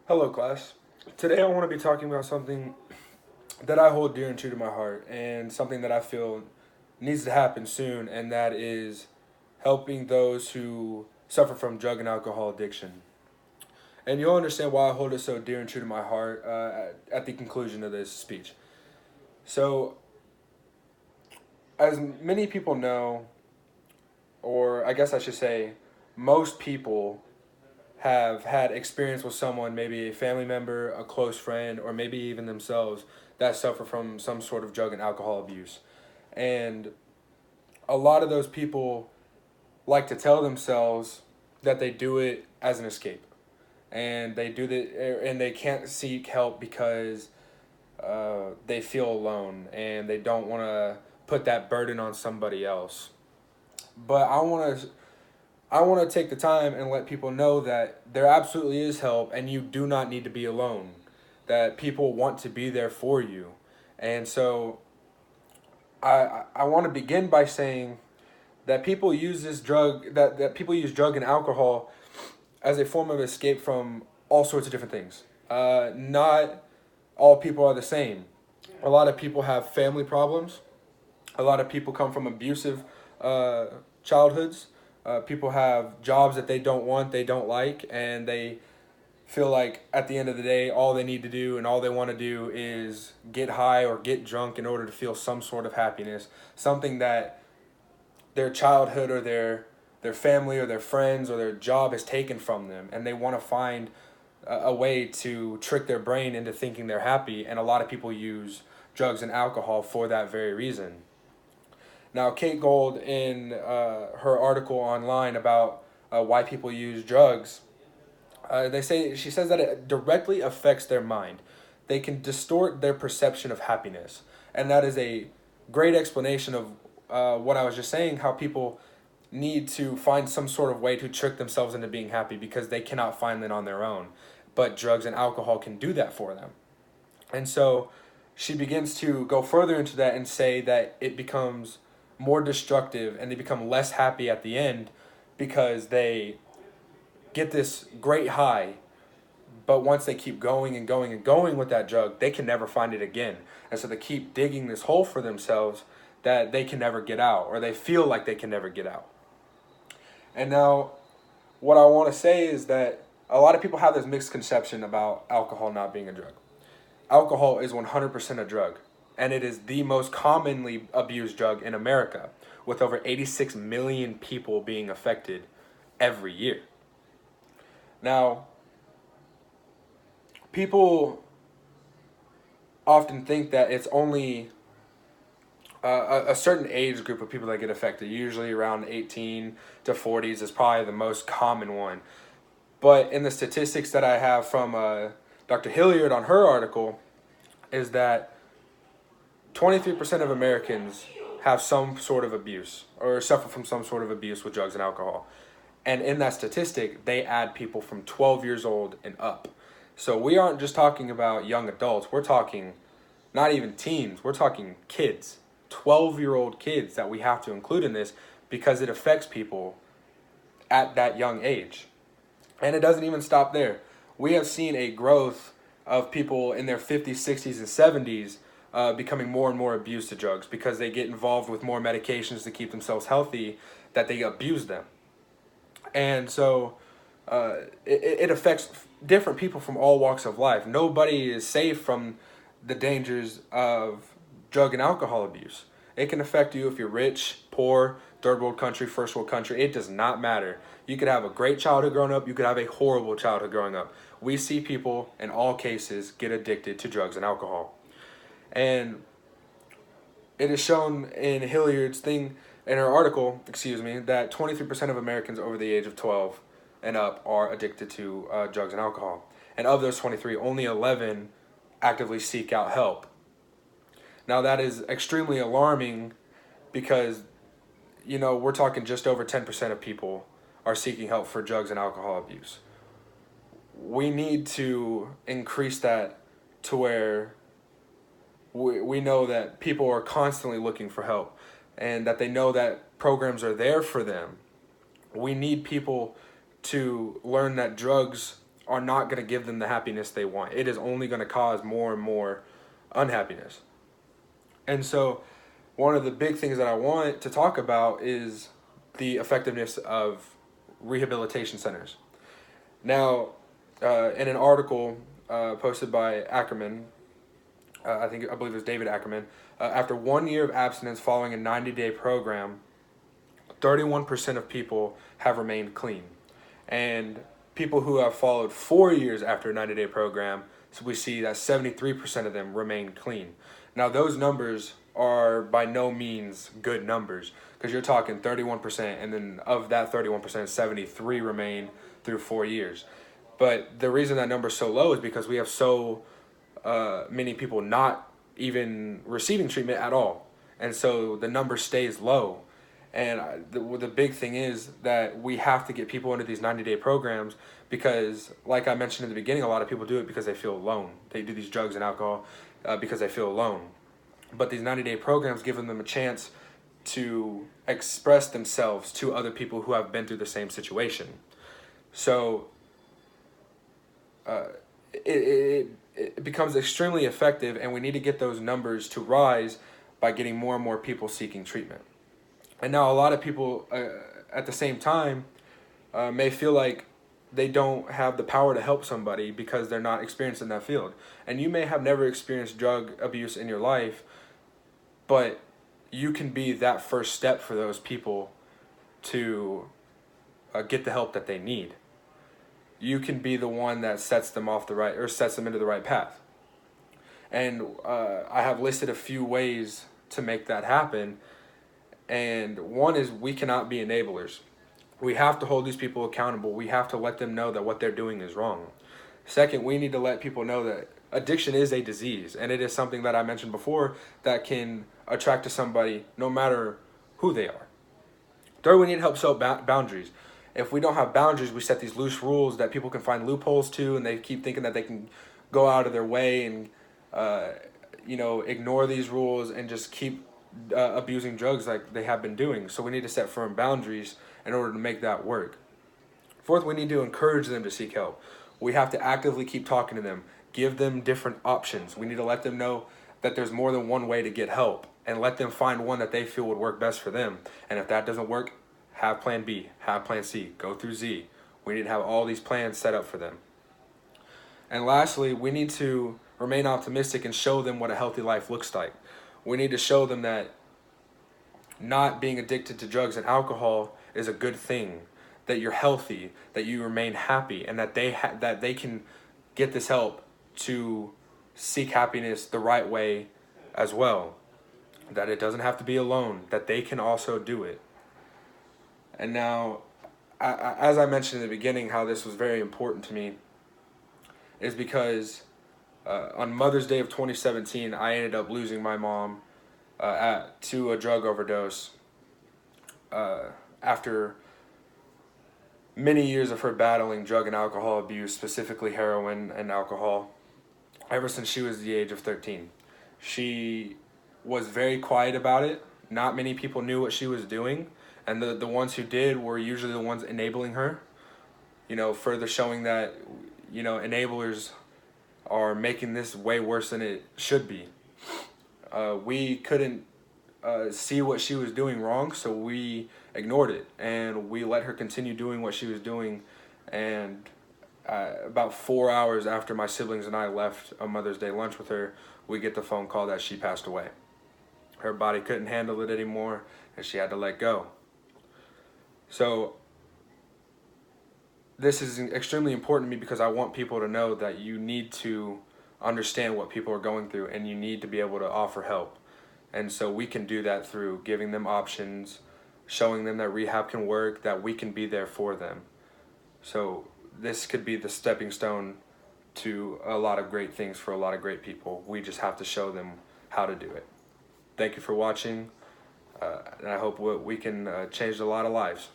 Hello, class. Today I want to be talking about something that I hold dear and true to my heart, and something that I feel needs to happen soon, and that is helping those who suffer from drug and alcohol addiction. And you'll understand why I hold it so dear and true to my heart at the conclusion of this speech. So, as many people know, or I guess I should say, most people have had experience with someone, maybe a family member, a close friend, or maybe even themselves, that suffer from some sort of drug and alcohol abuse. And a lot of those people like to tell themselves that they do it as an escape. And they do that, and they can't seek help because they feel alone and they don't want to put that burden on somebody else. But I want to take the time and let people know that there absolutely is help and you do not need to be alone. That people want to be there for you. And so I want to begin by saying that people use that people use drug and alcohol as a form of escape from all sorts of different things. Not all people are the same. A lot of people have family problems. A lot of people come from abusive uh, childhoods. People have jobs that they don't want, they don't like, and they feel like at the end of the day, all they need to do and all they want to do is get high or get drunk in order to feel some sort of happiness, something that their childhood or their family or their friends or their job has taken from them, and they want to find a way to trick their brain into thinking they're happy. And a lot of people use drugs and alcohol for that very reason. Now, Kate Gold, in her article online about why people use drugs, she says that it directly affects their mind. They can distort their perception of happiness, and that is a great explanation of what I was just saying. How people need to find some sort of way to trick themselves into being happy because they cannot find it on their own, but drugs and alcohol can do that for them. And so she begins to go further into that and say that it becomes more destructive and they become less happy at the end because they get this great high, but once they keep going and going and going with that drug, they can never find it again. And so they keep digging this hole for themselves that they can never get out, or they feel like they can never get out. And now, what I want to say is that a lot of people have this mixed conception about alcohol not being a drug. Alcohol is 100% a drug, and it is the most commonly abused drug in America, with over 86 million people being affected every year. Now, people often think that it's only a certain age group of people that get affected, usually around 18 to 40s is probably the most common one. But in the statistics that I have from Dr. Hilliard on her article, is that 23% of Americans have some sort of abuse or suffer from some sort of abuse with drugs and alcohol. And in that statistic, they add people from 12 years old and up. So we aren't just talking about young adults. We're talking not even teens. We're talking kids, 12-year-old kids that we have to include in this because it affects people at that young age. And it doesn't even stop there. We have seen a growth of people in their 50s, 60s, and 70s becoming more and more abused to drugs because they get involved with more medications to keep themselves healthy, that they abuse them. And so it affects different people from all walks of life. Nobody is safe from the dangers of drug and alcohol abuse. It can affect you if you're rich, poor, third world country, first world country. It does not matter. You could have a great childhood growing up. You could have a horrible childhood growing up. We see people in all cases get addicted to drugs and alcohol. And it is shown in Hilliard's thing, in her article, that 23% of Americans over the age of 12 and up are addicted to drugs and alcohol. And of those 23, only 11 actively seek out help. Now that is extremely alarming because, we're talking just over 10% of people are seeking help for drugs and alcohol abuse. We need to increase that to where we know that people are constantly looking for help and that they know that programs are there for them. We need people to learn that drugs are not going to give them the happiness they want. It is only going to cause more and more unhappiness. And so one of the big things that I want to talk about is the effectiveness of rehabilitation centers. Now, in an article posted by Ackerman, I believe it was David Ackerman, after 1 year of abstinence following a 90-day program, 31% of people have remained clean. And people who have followed 4 years after a 90-day program, so we see that 73% of them remain clean. Now, those numbers are by no means good numbers, because you're talking 31%, and then of that 31%, 73 remain through 4 years. But the reason that number is so low is because we have so many people not even receiving treatment at all. And so the number stays low. And the big thing is that we have to get people into these 90-day programs because, like I mentioned in the beginning, a lot of people do it because they feel alone. They do these drugs and alcohol because they feel alone. But these 90-day programs give them a chance to express themselves to other people who have been through the same situation. So it becomes extremely effective, and we need to get those numbers to rise by getting more and more people seeking treatment. And now a lot of people at the same time may feel like they don't have the power to help somebody because they're not experienced in that field. And you may have never experienced drug abuse in your life, but you can be that first step for those people to get the help that they need. You can be the one that sets them into the right path. And I have listed a few ways to make that happen. And one is, we cannot be enablers. We have to hold these people accountable. We have to let them know that what they're doing is wrong. Second, we need to let people know that addiction is a disease, and it is something that I mentioned before that can attract to somebody no matter who they are. Third, we need to help set boundaries. If we don't have boundaries, we set these loose rules that people can find loopholes to, and they keep thinking that they can go out of their way and ignore these rules and just keep abusing drugs like they have been doing. So we need to set firm boundaries in order to make that work. Fourth, we need to encourage them to seek help. We have to actively keep talking to them, give them different options. We need to let them know that there's more than one way to get help, and let them find one that they feel would work best for them. And if that doesn't work, have plan B, have plan C, go through Z. We need to have all these plans set up for them. And lastly, we need to remain optimistic and show them what a healthy life looks like. We need to show them that not being addicted to drugs and alcohol is a good thing, that you're healthy, that you remain happy, and that they can get this help to seek happiness the right way as well. That it doesn't have to be alone, that they can also do it. And now, as I mentioned in the beginning, how this was very important to me is because on Mother's Day of 2017, I ended up losing my mom to a drug overdose after many years of her battling drug and alcohol abuse, specifically heroin and alcohol, ever since she was the age of 13. She was very quiet about it. Not many people knew what she was doing, and the ones who did were usually the ones enabling her, further showing that, enablers are making this way worse than it should be. We couldn't see what she was doing wrong, so we ignored it, and we let her continue doing what she was doing. And about 4 hours after my siblings and I left a Mother's Day lunch with her, we get the phone call that she passed away. Her body couldn't handle it anymore, and she had to let go. So this is extremely important to me because I want people to know that you need to understand what people are going through, and you need to be able to offer help. And so we can do that through giving them options, showing them that rehab can work, that we can be there for them. So this could be the stepping stone to a lot of great things for a lot of great people. We just have to show them how to do it. Thank you for watching, and I hope we can change a lot of lives.